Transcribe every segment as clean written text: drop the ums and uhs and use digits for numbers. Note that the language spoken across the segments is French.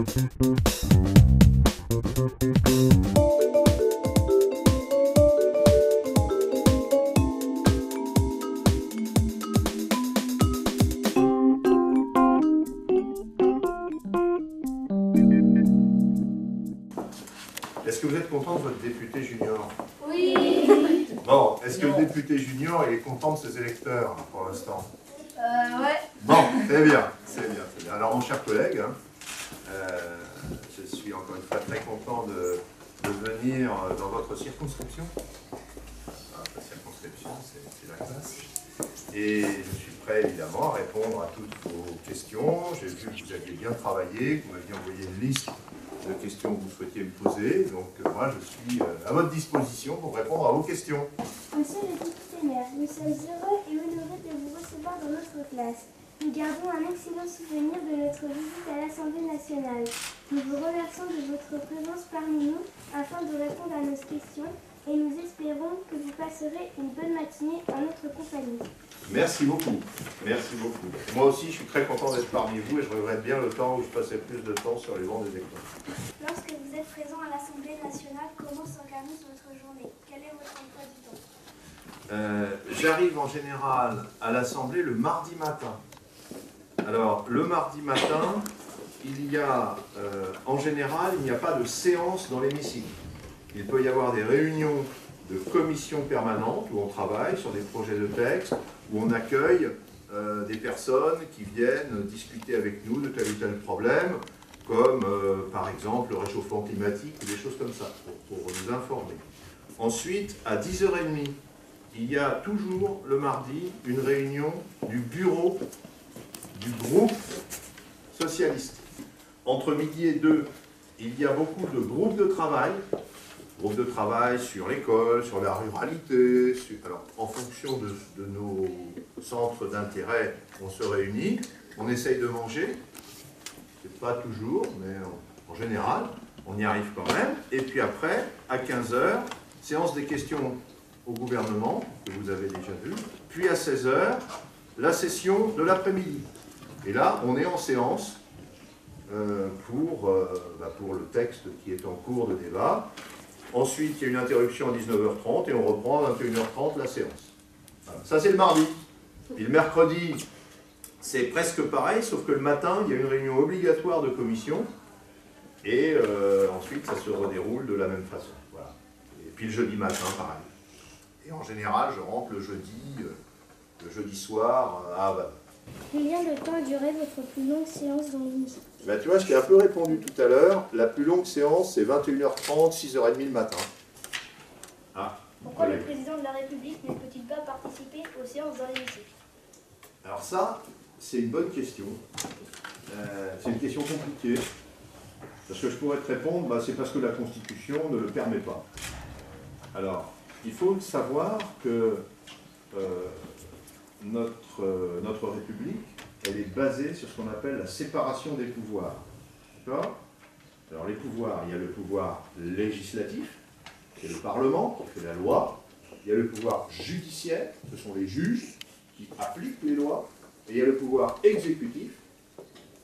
Est-ce que vous êtes content de votre député junior? Oui. Bon, est-ce que le député junior il est content de ses électeurs pour l'instant? Ouais. Bon, c'est bien, c'est bien, c'est bien. Alors mon cher collègue, je suis encore une fois très content de venir dans votre circonscription. La circonscription, c'est la classe. Et je suis prêt évidemment à répondre à toutes vos questions. J'ai vu que vous aviez bien travaillé, que vous m'aviez envoyé une liste de questions que vous souhaitiez me poser. Donc moi je suis à votre disposition pour répondre à vos questions. Monsieur le député maire, nous sommes heureux et honorés de vous recevoir dans notre classe. Nous gardons un excellent souvenir de notre visite à l'Assemblée nationale. Nous vous remercions de votre présence parmi nous afin de répondre à nos questions et nous espérons que vous passerez une bonne matinée en notre compagnie. Merci beaucoup. Merci beaucoup. Moi aussi, je suis très content d'être parmi vous et je regrette bien le temps où je passais plus de temps sur les bancs des écoles. Lorsque vous êtes présent à l'Assemblée nationale, comment s'organise votre journée? Quel est votre emploi du temps? J'arrive en général à l'Assemblée le mardi matin. Alors, le mardi matin, il y a, en général, il n'y a pas de séance dans l'hémicycle. Il peut y avoir des réunions de commissions permanentes où on travaille sur des projets de texte, où on accueille des personnes qui viennent discuter avec nous de tel ou tel problème, comme par exemple le réchauffement climatique ou des choses comme ça, pour nous informer. Ensuite, à 10h30, il y a toujours le mardi une réunion du bureau du groupe socialiste. Entre midi et 2, il y a beaucoup de groupes de travail sur l'école, sur la ruralité. Alors, en fonction de nos centres d'intérêt, on se réunit, on essaye de manger. C'est pas toujours, mais en général, on y arrive quand même. Et puis après, à 15h, séance des questions au gouvernement, que vous avez déjà vu. Puis à 16h, la session de l'après-midi. Et là, on est en séance pour le texte qui est en cours de débat. Ensuite, il y a une interruption à 19h30 et on reprend à 21h30 la séance. Voilà. Ça, c'est le mardi. Et le mercredi, c'est presque pareil, sauf que le matin, il y a une réunion obligatoire de commission et ensuite, ça se redéroule de la même façon. Voilà. Et puis le jeudi matin, pareil. Et en général, je rentre le jeudi soir à Havane. Combien de temps a duré votre plus longue séance dans l'hémicycle? Ben, tu vois, je t'ai un peu répondu tout à l'heure. La plus longue séance, c'est 21h30, 6h30 le matin. Ah, Pourquoi le président de la République ne peut-il pas participer aux séances dans l'hémicycle? Alors ça, c'est une bonne question. C'est une question compliquée. Parce que je pourrais te répondre, c'est parce que la Constitution ne le permet pas. Alors, il faut savoir que notre République, elle est basée sur ce qu'on appelle la séparation des pouvoirs. D'accord? Alors les pouvoirs, il y a le pouvoir législatif, c'est le Parlement qui fait la loi. Il y a le pouvoir judiciaire, ce sont les juges qui appliquent les lois. Et il y a le pouvoir exécutif.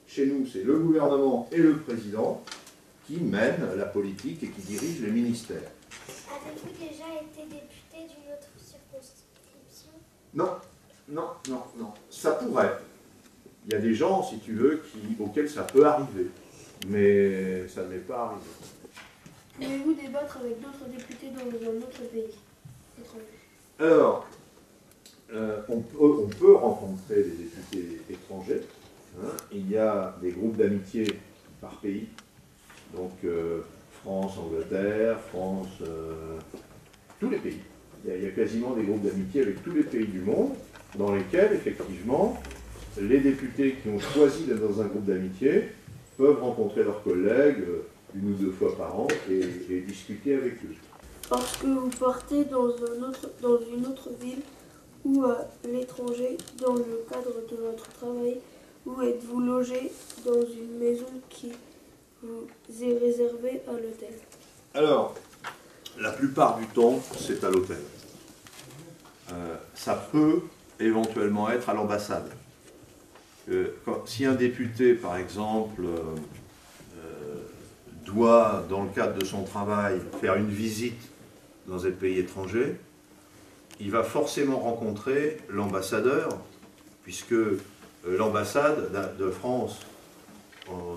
Chez nous, c'est le gouvernement et le président qui mènent la politique et qui dirigent les ministères. Avez-vous déjà été député d'une autre circonscription? Non, non, non, non. Ça pourrait. Il y a des gens, si tu veux, auxquels ça peut arriver. Mais ça ne m'est pas arrivé. Pouvez-vous débattre avec d'autres députés dans un autre pays étranger? Alors, on peut rencontrer des députés étrangers. Hein. Il y a des groupes d'amitié par pays. Donc, France, Angleterre, France, tous les pays. Il y a quasiment des groupes d'amitié avec tous les pays du monde, dans lesquels, effectivement, les députés qui ont choisi d'être dans un groupe d'amitié peuvent rencontrer leurs collègues une ou deux fois par an et discuter avec eux. Parce que vous partez dans une autre ville ou à l'étranger dans le cadre de votre travail, ou êtes-vous logé dans une maison qui vous est réservée à l'hôtel? Alors, la plupart du temps, c'est à l'hôtel. Ça peut éventuellement être à l'ambassade. Si un député, par exemple, doit, dans le cadre de son travail, faire une visite dans un pays étranger, il va forcément rencontrer l'ambassadeur, puisque l'ambassade de France,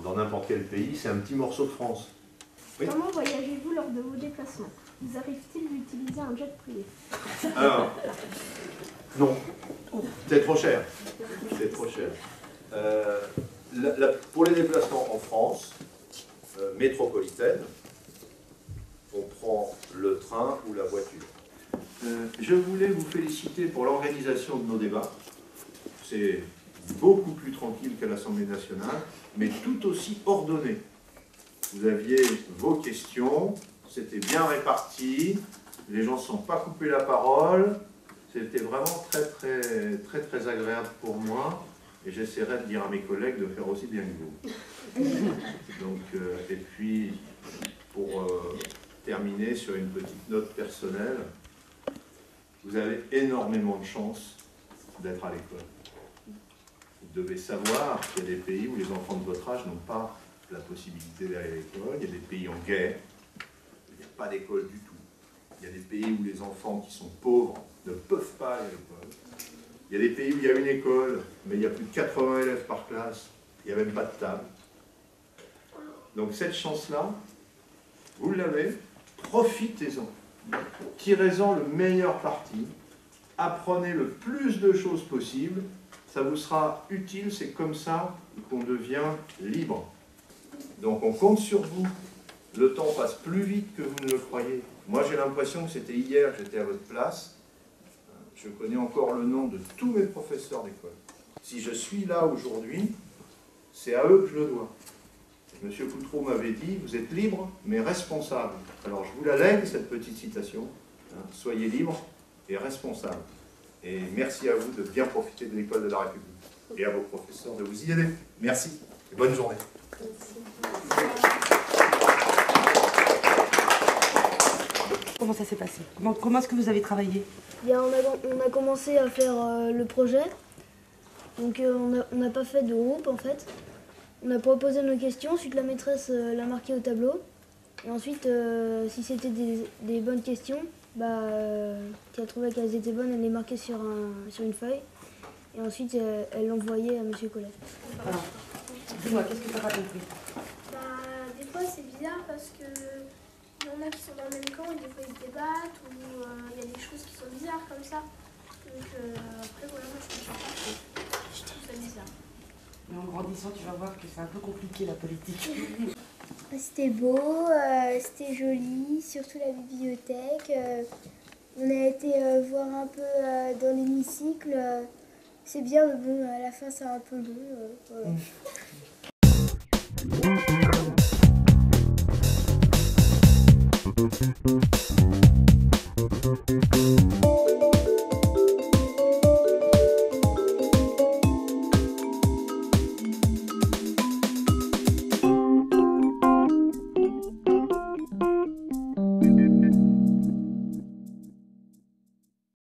dans n'importe quel pays, c'est un petit morceau de France. Oui. Comment voyagez-vous lors de vos déplacements? Vous arrive-t-il d'utiliser un jet privé? Alors, non, c'est trop cher. C'est trop cher. Pour les déplacements en France métropolitaine, on prend le train ou la voiture. Je voulais vous féliciter pour l'organisation de nos débats. C'est beaucoup plus tranquille qu'à l'Assemblée nationale, mais tout aussi ordonné. Vous aviez vos questions, c'était bien réparti, les gens ne se sont pas coupés la parole, c'était vraiment très agréable pour moi, et j'essaierai de dire à mes collègues de faire aussi bien que vous. Donc, et puis, pour terminer sur une petite note personnelle, vous avez énormément de chance d'être à l'école. Vous devez savoir qu'il y a des pays où les enfants de votre âge n'ont pas la possibilité d'aller à l'école. Il y a des pays en guerre, il n'y a pas d'école du tout. Il y a des pays où les enfants qui sont pauvres ne peuvent pas aller à l'école. Il y a des pays où il y a une école, mais il y a plus de 80 élèves par classe, il n'y a même pas de table. Donc cette chance-là, vous l'avez, profitez-en. Tirez-en le meilleur parti, apprenez le plus de choses possible, ça vous sera utile, c'est comme ça qu'on devient libre. Donc on compte sur vous, le temps passe plus vite que vous ne le croyez. Moi j'ai l'impression que c'était hier, j'étais à votre place, je connais encore le nom de tous mes professeurs d'école. Si je suis là aujourd'hui, c'est à eux que je le dois. Monsieur Coutreau m'avait dit, vous êtes libre mais responsable. Alors je vous la lègue, cette petite citation, soyez libre et responsable. Et merci à vous de bien profiter de l'école de la République. Et à vos professeurs de vous y aider. Merci et bonne journée. Comment ça s'est passé? Comment est-ce que vous avez travaillé? Bien, on a commencé à faire le projet. Donc on n'a pas fait de groupe en fait. On a proposé nos questions, ensuite la maîtresse l'a marqué au tableau. Et ensuite, si c'était des bonnes questions, qui a trouvé qu'elles étaient bonnes, elle les marquait sur une feuille. Et ensuite, elle l'envoyait à monsieur Collet. Alors, dis-moi, qu'est-ce que tu n'as pas compris? Des fois c'est bizarre parce que il y en a qui sont dans le même camp et des fois ils se débattent ou il y a des choses qui sont bizarres comme ça. Donc après voilà, moi je comprends pas. Je trouve ça bizarre. Mais en grandissant, tu vas voir que c'est un peu compliqué la politique. C'était beau, c'était joli, surtout la bibliothèque. On a été voir un peu dans l'hémicycle. C'est bien, mais bon, à la fin c'est un peu long. Voilà.